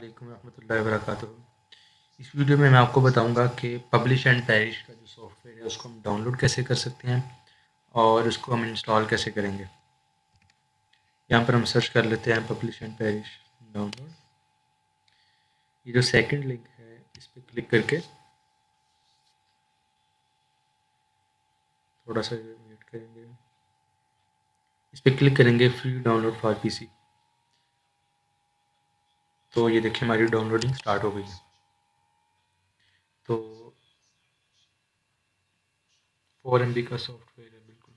वालेकुम रहमतुल्लाहि व बरकातुहू। इस वीडियो में मैं आपको बताऊंगा कि पब्लिश एंड पैरिश का जो सॉफ्टवेयर है उसको हम डाउनलोड कैसे कर सकते हैं और उसको हम इंस्टॉल कैसे करेंगे। यहाँ पर हम सर्च कर लेते हैं पब्लिश एंड पैरिश डाउनलोड। ये जो सेकंड लिंक है इस पर क्लिक करके थोड़ा सा वेट करेंगे। इस पर क्लिक करेंगे फ्री डाउनलोड फॉर पीसी। तो ये देखिए हमारी डाउनलोडिंग स्टार्ट हो गई है। तो 4 MB का सॉफ्टवेयर है बिल्कुल।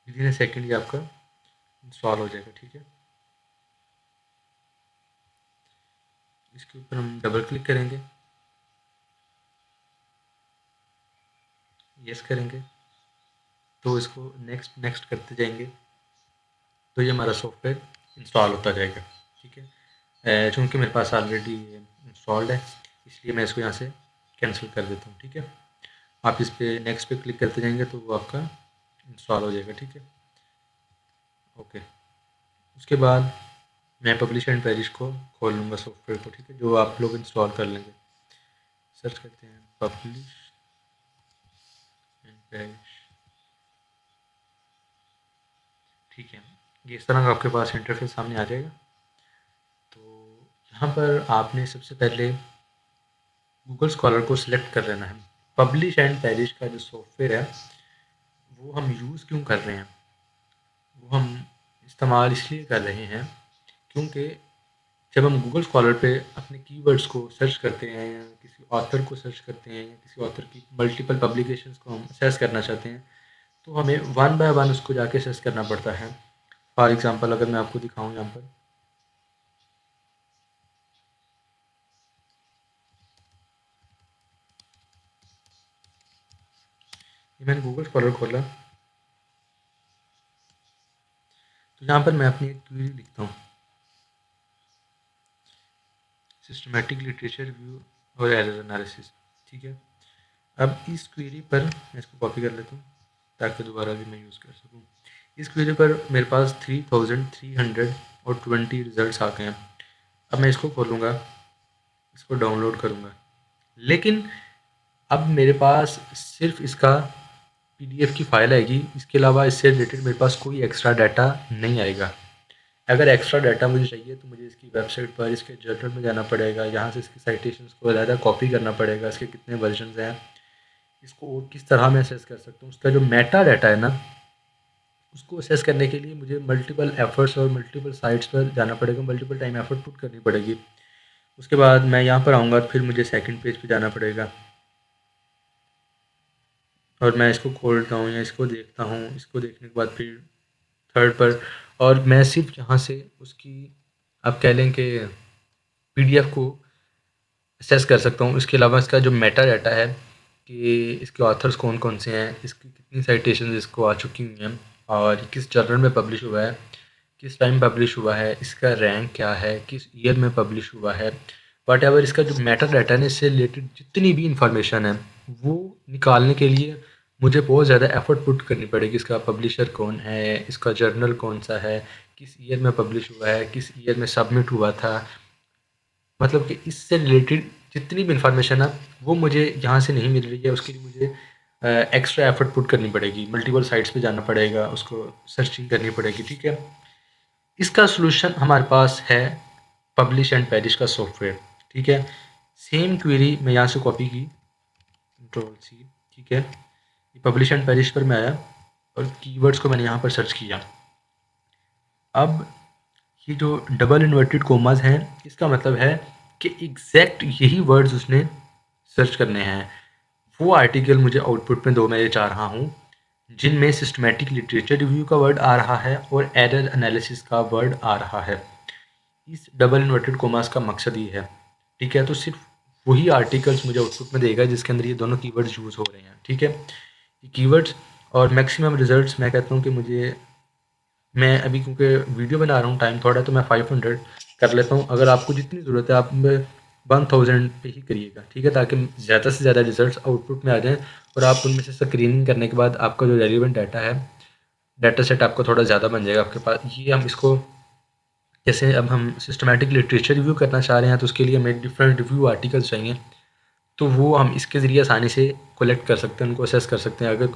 विद इन सेकेंड ये आपका इंस्टॉल हो जाएगा। ठीक है, इसके ऊपर हम डबल क्लिक करेंगे, यस करेंगे, तो इसको नेक्स्ट नेक्स्ट करते जाएंगे तो ये हमारा सॉफ्टवेयर इंस्टॉल होता जाएगा। ठीक है, चूँकि मेरे पास ऑलरेडी इंस्टॉल्ड है इसलिए मैं इसको यहाँ से कैंसिल कर देता हूँ। ठीक है, आप इस पर नेक्स्ट पे क्लिक करते जाएंगे तो वो आपका इंस्टॉल हो जाएगा। ठीक है, ओके। उसके बाद मैं पब्लिश एंड पैरिश को खोल लूँगा सॉफ्टवेयर को। ठीक है, जो आप लोग इंस्टॉल कर लेंगे। सर्च करते हैं पब्लिश एंड पैरिश। ठीक है, ये इस तरह का आपके पास इंटरफेस सामने आ जाएगा। तो यहाँ पर आपने सबसे पहले गूगल स्कॉलर को सिलेक्ट कर लेना है। पब्लिश एंड पैरिश का जो सॉफ्टवेयर है वो हम यूज़ क्यों कर रहे हैं, वो हम इस्तेमाल इसलिए कर रहे हैं क्योंकि जब हम गूगल स्कॉलर पे अपने कीवर्ड्स को सर्च करते हैं या किसी ऑथर को सर्च करते हैं या किसी ऑथर की मल्टीपल पब्लिकेशंस को हम असेस करना चाहते हैं तो हमें वन बाय वन उसको जाके असेस करना पड़ता है। फॉर एग्ज़ाम्पल अगर मैं आपको दिखाऊं यहाँ पर, ये मैंने गूगल स्कॉलर खोला तो यहाँ पर मैं अपनी एक क्वेरी लिखता हूँ, सिस्टमेटिक लिटरेचर व्यू और एरर एनालिसिस। ठीक है, अब इस क्वेरी पर मैं इसको कॉपी कर लेता हूँ ताकि दोबारा भी मैं यूज़ कर सकूँ। इस क्वेरी पर मेरे पास 3320 रिजल्ट्स आ गए हैं। अब मैं इसको खोलूँगा, इसको डाउनलोड करूँगा, लेकिन अब मेरे पास सिर्फ इसका PDF की फ़ाइल आएगी, इसके अलावा इससे रिलेटेड मेरे पास कोई एक्स्ट्रा डाटा नहीं आएगा। अगर एक्स्ट्रा डाटा मुझे चाहिए तो मुझे इसकी वेबसाइट पर इसके जर्नल में जाना पड़ेगा, यहाँ से इसकी साइटेशंस को अलग कॉपी करना पड़ेगा, इसके कितने वर्जन्स हैं, इसको और किस तरह मैं असेस कर सकता हूँ। उसका जो मेटा डाटा है ना उसको असेस करने के लिए मुझे मल्टीपल एफर्ट्स और मल्टीपल साइट्स पर जाना पड़ेगा, मल्टीपल टाइम एफर्ट पुट करनी पड़ेगी। उसके बाद मैं यहाँ पर आऊँगा तो फिर मुझे सेकंड पेज पे जाना पड़ेगा और मैं इसको खोलता हूँ या इसको देखता हूँ, इसको देखने के बाद फिर थर्ड पर, और मैं सिर्फ यहाँ से उसकी आप कह लें कि PDF को असेस कर सकता हूँ। इसके अलावा इसका जो मेटा डाटा है कि इसके ऑथर्स कौन कौन से हैं, इसकी कितनी साइटेशन इसको आ चुकी हुई हैं और किस जर्नल में पब्लिश हुआ है, किस टाइम पब्लिश हुआ है, इसका रैंक क्या है, किस ईयर में पब्लिश हुआ है, वट एवर इसका जो मेटा डाटा है इससे रिलेटेड जितनी भी इंफॉर्मेशन है वो निकालने के लिए मुझे बहुत ज़्यादा एफर्ट पुट करनी पड़ेगी। इसका पब्लिशर कौन है, इसका जर्नल कौन सा है, किस ईयर में पब्लिश हुआ है, किस ईयर में सबमिट हुआ था, मतलब कि इससे रिलेटेड जितनी भी इंफॉर्मेशन है वो मुझे यहाँ से नहीं मिल रही है। उसके लिए मुझे एक्स्ट्रा एफर्ट पुट करनी पड़ेगी, मल्टीपल साइट्स पे जाना पड़ेगा, उसको सर्चिंग करनी पड़ेगी। ठीक है, इसका सलूशन हमारे पास है पब्लिश एंड पैरिश का सॉफ्टवेयर। ठीक है, सेम क्वेरी मैं यहाँ से कॉपी की, Ctrl+C। ठीक है, पब्लिश एंड पैरिश पर मैं आया और कीवर्ड्स को मैंने यहाँ पर सर्च किया। अब ये जो डबल इन्वर्टेड कोमास हैं इसका मतलब है कि एग्जैक्ट यही वर्ड्स उसने सर्च करने हैं। वो आर्टिकल मुझे आउटपुट में दो मैं ये चाह रहा हूँ जिनमें सिस्टमेटिक लिटरेचर रिव्यू का वर्ड आ रहा है और एरर एनालिसिस का वर्ड आ रहा है। इस डबल इन्वर्टेड कोमास का मकसद ये है। ठीक है, तो सिर्फ वही आर्टिकल्स मुझे आउटपुट में देगा जिसके अंदर ये दोनों कीवर्ड्स यूज़ हो रहे हैं। ठीक है, ये कीवर्ड्स और मैक्सिमम रिजल्ट्स मैं कहता हूँ कि मुझे, मैं अभी क्योंकि वीडियो बना रहा हूँ टाइम थोड़ा है तो मैं 500 कर लेता हूँ। अगर आपको जितनी ज़रूरत है आप 1000 पे ही करिएगा। ठीक है, ताकि ज़्यादा से ज़्यादा रिजल्ट्स आउटपुट में आ जाएं और आप उनमें से स्क्रीनिंग करने के बाद आपका जो रेलिवेंट डाटा है डाटा सेट आपको थोड़ा ज़्यादा बन जाएगा आपके पास। ये हम इसको जैसे अब हम सिस्टमैटिक लिटरेचर रिव्यू करना चाह रहे हैं तो उसके लिए हमें डिफरेंट रिव्यू आर्टिकल्स चाहिए, तो वो हम इसके ज़रिए आसानी से कलेक्ट कर सकते हैं, उनको असेस कर सकते हैं। अगर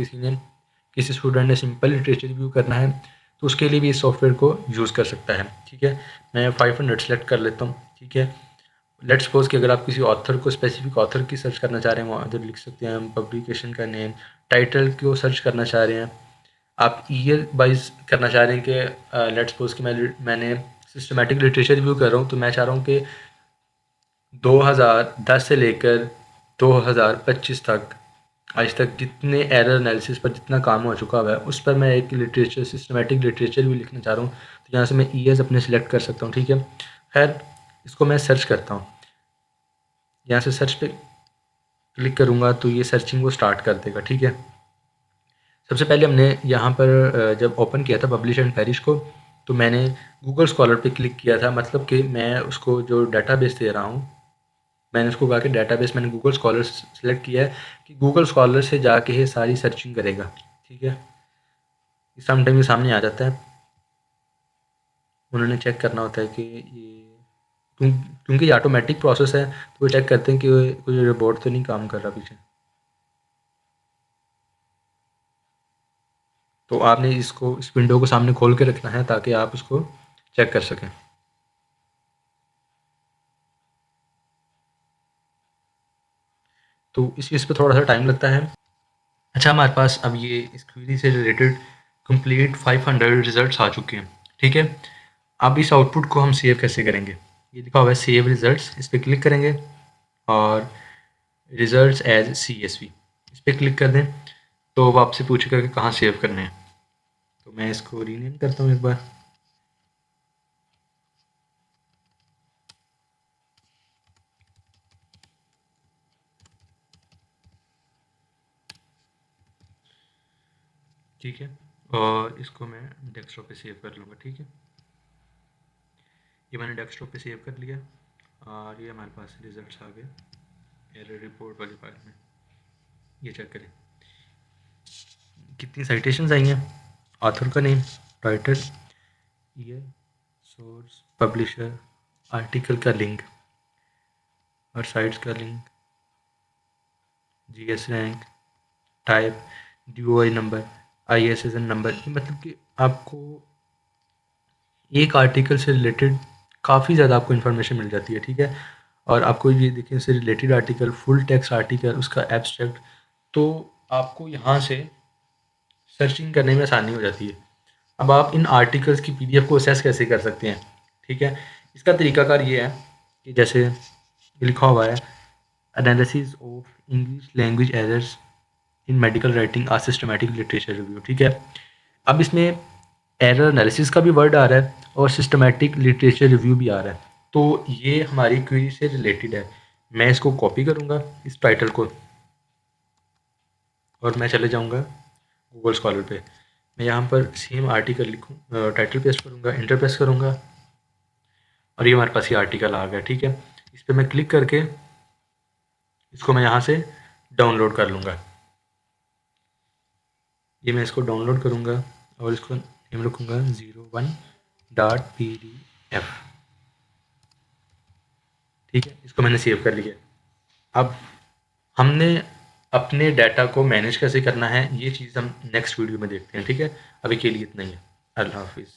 किसी स्टूडेंट ने सिंपल लिटरेचर रिव्यू करना है तो उसके लिए भी इस सॉफ्टवेयर को यूज़ कर सकता है। ठीक है, मैं 500 सेलेक्ट कर लेता हूँ। ठीक है, लेट्स सपोज कि अगर आप किसी ऑथर को, स्पेसिफिक ऑथर की सर्च करना चाह रहे हैं, वहाँ इधर लिख सकते हैं हम पब्लिकेशन का नेम, टाइटल को सर्च करना चाह रहे हैं, आप ईयर वाइज करना चाह रहे हैं कि लेट्स सपोज कि मैंने सिस्टमैटिक लिटरेचर रिव्यू कर रहा हूँ, तो मैं चाह रहा हूँ कि 2010 से लेकर 2025 तक आज तक जितने एरर एनालिसिस पर जितना काम हो चुका हुआ है उस पर मैं एक लिटरेचर, सिस्टमैटिक लिटरेचर भी लिखना चाह रहा हूँ, तो यहाँ से मैं ईयर्स अपने सिलेक्ट कर सकता हूँ। ठीक है, खैर इसको मैं सर्च करता हूँ, यहाँ से सर्च पे क्लिक करूँगा तो ये सर्चिंग वो स्टार्ट कर देगा। ठीक है, सबसे पहले हमने यहाँ पर जब ओपन किया था पब्लिश एंड पेरिश को, तो मैंने गूगल स्कॉलर पे क्लिक किया था, मतलब कि मैं उसको जो डाटाबेस दे रहा हूँ, मैंने उसको कहा कि डाटाबेस मैंने गूगल स्कॉलर सेलेक्ट किया है कि गूगल स्कॉलर से जाके ये सारी सर्चिंग करेगा। ठीक है, समटाइम ये सामने आ जाता है, उन्होंने चेक करना होता है कि ये क्योंकि ये ऑटोमेटिक प्रोसेस है तो वो चेक करते हैं कि कोई रोबोट तो नहीं काम कर रहा पीछे। तो आपने इसको, इस विंडो को सामने खोल के रखना है ताकि आप उसको चेक कर सकें। तो इस चीज़ पे थोड़ा सा टाइम लगता है। अच्छा, हमारे पास अब ये इस क्वेरी से रिलेटेड कंप्लीट 500 रिजल्ट्स आ चुके हैं। ठीक है, अब इस आउटपुट को हम सेव कैसे करेंगे, ये लिखा हुआ है सेव रिजल्ट्स, इस पर क्लिक करेंगे और रिजल्ट्स एज CSV इस पर क्लिक कर दें, तो वो आपसे पूछेगा कि कहाँ सेव करने हैं। तो मैं इसको रीनेम करता हूँ एक बार। ठीक है, और इसको मैं डेस्कटॉप पे सेव कर लूँगा। ठीक है, ये मैंने डेस्कटॉप पे सेव कर लिया और ये हमारे पास रिजल्ट्स आ गए एरर रिपोर्ट वाली फाइल में। ये चेक करें कितनी साइटेशंस आई हैं, ऑथर का name, writer, year, source, publisher, article का लिंक और साइट्स का link, GS rank, type, DOI number, ISSN number. ये मतलब कि आपको एक आर्टिकल से रिलेटेड काफ़ी ज़्यादा आपको इन्फॉर्मेशन मिल जाती है। ठीक है, और आपको ये देखिए इससे related article, full text article, उसका एब्स्ट्रैक्ट, तो आपको यहाँ से सर्चिंग करने में आसानी हो जाती है। अब आप इन आर्टिकल्स की PDF को असेस कैसे कर सकते हैं। ठीक है, इसका तरीकाकार ये है कि जैसे लिखा हुआ है analysis of English language errors in medical writing a systematic literature review. ठीक है, अब इसमें एरर एनालिसिस का भी वर्ड आ रहा है और सिस्टमैटिक लिटरेचर रिव्यू भी आ रहा है, तो ये हमारी क्वेरी से रिलेटेड है। मैं इसको कॉपी करूँगा इस टाइटल को और मैं चले जाऊँगा गूगल स्कॉलर पे। मैं यहाँ पर सेम आर्टिकल लिखूँ, टाइटल पेस्ट करूँगा, इंटर प्रेस करूँगा और ये हमारे पास ये आर्टिकल आ गया। ठीक है, इस पर मैं क्लिक करके इसको मैं यहाँ से डाउनलोड कर लूँगा। ये मैं इसको डाउनलोड करूँगा और इसको नेम रखूँगा 01.pdf। ठीक है, इसको मैंने सेव कर लिया। अब हमने अपने डाटा को मैनेज कैसे करना है ये चीज़ हम नेक्स्ट वीडियो में देखते हैं। ठीक है, अभी के लिए इतना ही है। अल्लाह हाफिज़।